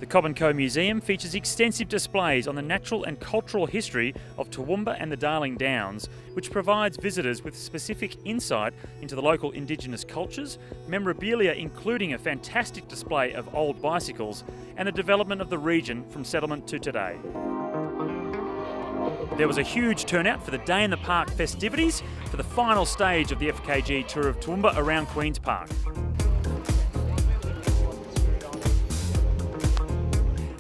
The Cobb & Co Museum features extensive displays on the natural and cultural history of Toowoomba and the Darling Downs, which provides visitors with specific insight into the local Indigenous cultures, memorabilia including a fantastic display of old bicycles, and the development of the region from settlement to today. There was a huge turnout for the Day in the Park festivities for the final stage of the FKG Tour of Toowoomba around Queen's Park.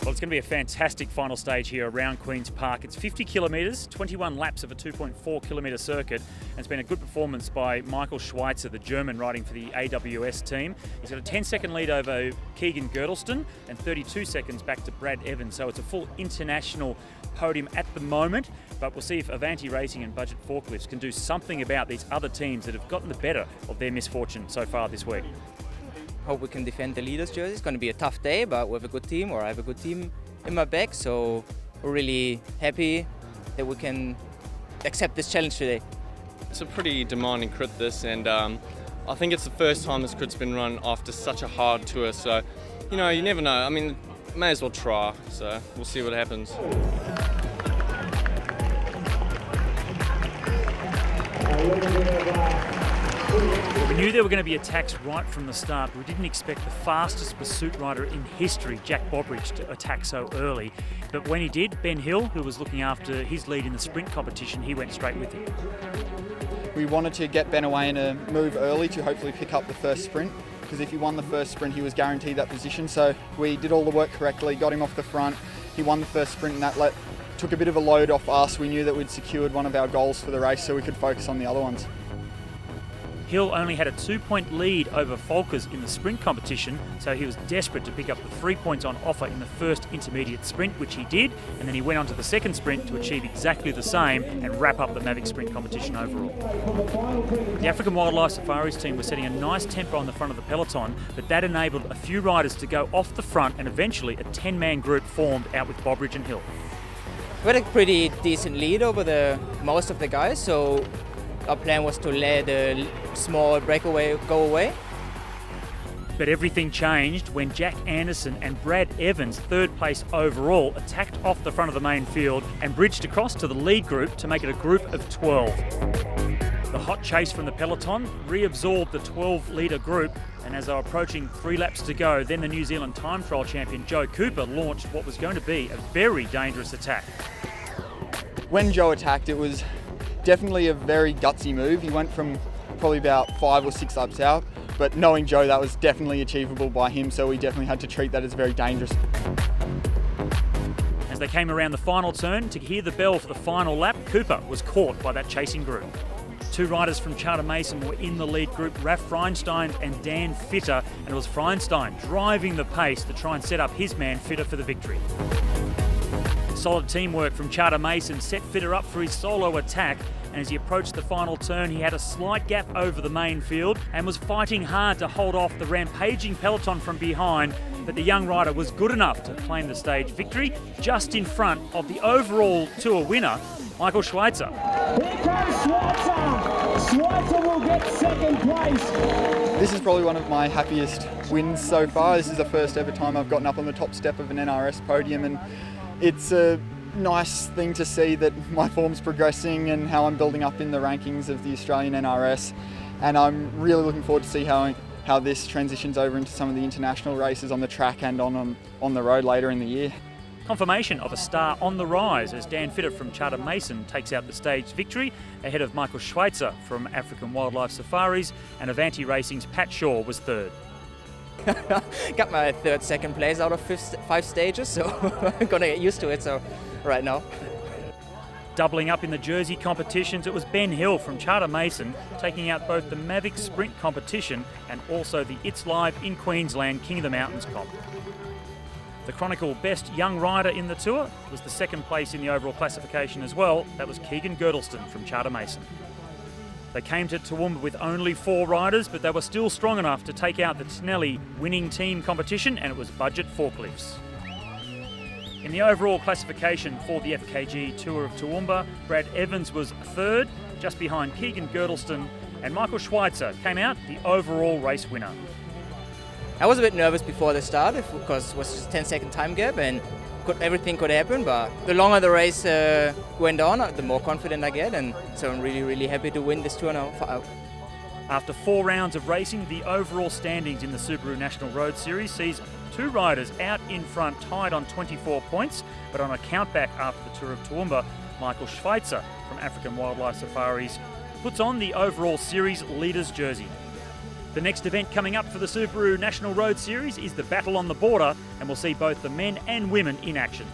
Well, it's going to be a fantastic final stage here around Queen's Park. It's 50 kilometres, 21 laps of a 2.4 kilometre circuit, and it's been a good performance by Michael Schweitzer, the German riding for the AWS team. He's got a 10-second lead over Keegan Girdleston and 32 seconds back to Brad Evans, so it's a full international podium at the moment, but we'll see if Avanti Racing and Budget Forklifts can do something about these other teams that have gotten the better of their misfortune so far this week. Hope we can defend the leaders' jersey. It's going to be a tough day, but we have a good team, or I have a good team in my back, so we're really happy that we can accept this challenge today. It's a pretty demanding crit this, and I think it's the first time this crit's been run after such a hard tour, so you know, you never know. I mean, may as well try, so we'll see what happens. We knew there were going to be attacks right from the start, but we didn't expect the fastest pursuit rider in history, Jack Bobridge, to attack so early. But when he did, Ben Hill, who was looking after his lead in the sprint competition, he went straight with him. We wanted to get Ben away in a move early to hopefully pick up the first sprint, because if he won the first sprint, he was guaranteed that position. So we did all the work correctly, got him off the front. He won the first sprint, and that took a bit of a load off us. We knew that we'd secured one of our goals for the race, so we could focus on the other ones. Hill only had a 2-point lead over Folkers in the sprint competition, so he was desperate to pick up the 3 points on offer in the first intermediate sprint, which he did, and then he went on to the second sprint to achieve exactly the same and wrap up the Mavic sprint competition overall. The African Wildlife Safaris team was setting a nice tempo on the front of the peloton, but that enabled a few riders to go off the front, and eventually a 10-man group formed out with Bobridge and Hill. We had a pretty decent lead over most of the guys, so our plan was to let the small breakaway go away. But everything changed when Jack Anderson and Brad Evans, third place overall, attacked off the front of the main field and bridged across to the lead group to make it a group of 12. The hot chase from the peloton reabsorbed the 12-litre group, and as they were approaching 3 laps to go, then the New Zealand time trial champion Joe Cooper launched what was going to be a very dangerous attack. When Joe attacked, it was definitely a very gutsy move. He went from probably about 5 or 6 laps out, but knowing Joe, that was definitely achievable by him, so we definitely had to treat that as very dangerous. As they came around the final turn to hear the bell for the final lap, Cooper was caught by that chasing group. 2 riders from Charter Mason were in the lead group, Raf Freinstein and Dan Fitter, and it was Freinstein driving the pace to try and set up his man Fitter for the victory. Solid teamwork from Charter Mason set Fitter up for his solo attack, and as he approached the final turn, he had a slight gap over the main field and was fighting hard to hold off the rampaging peloton from behind, but the young rider was good enough to claim the stage victory just in front of the overall tour winner, Michael Schweitzer. Here comes Schweitzer! Schweitzer will get second place. This is probably one of my happiest wins so far. This is the first ever time I've gotten up on the top step of an NRS podium, and it's a nice thing to see that my form's progressing and how I'm building up in the rankings of the Australian NRS, and I'm really looking forward to see how this transitions over into some of the international races on the track and on the road later in the year. Confirmation of a star on the rise as Dan Fitter from Charter Mason takes out the stage victory ahead of Michael Schweitzer from African Wildlife Safaris, and Avanti Racing's Pat Shaw was third. Got my second place out of 5 stages, so I'm gonna get used to it. So right now. Doubling up in the jersey competitions, it was Ben Hill from Charter Mason taking out both the Mavic Sprint competition and also the It's Live in Queensland King of the Mountains comp. The Chronicle Best Young Rider in the Tour was the second place in the overall classification as well. That was Keegan Girdleston from Charter Mason. They came to Toowoomba with only 4 riders, but they were still strong enough to take out the Tinelli winning team competition, and it was Budget Forklifts. In the overall classification for the FKG Tour of Toowoomba, Brad Evans was third, just behind Keegan Girdleston, and Michael Schweitzer came out the overall race winner. I was a bit nervous before the start because it was just a 10-second time gap and everything could happen, but the longer the race went on, the more confident I get, and so I'm really, really happy to win this tour now. After 4 rounds of racing, the overall standings in the Subaru National Road Series sees 2 riders out in front tied on 24 points, but on a countback after the Tour of Toowoomba, Michael Schweitzer from African Wildlife Safaris puts on the overall series leader's jersey. The next event coming up for the Subaru National Road Series is the Battle on the Border, and we'll see both the men and women in action.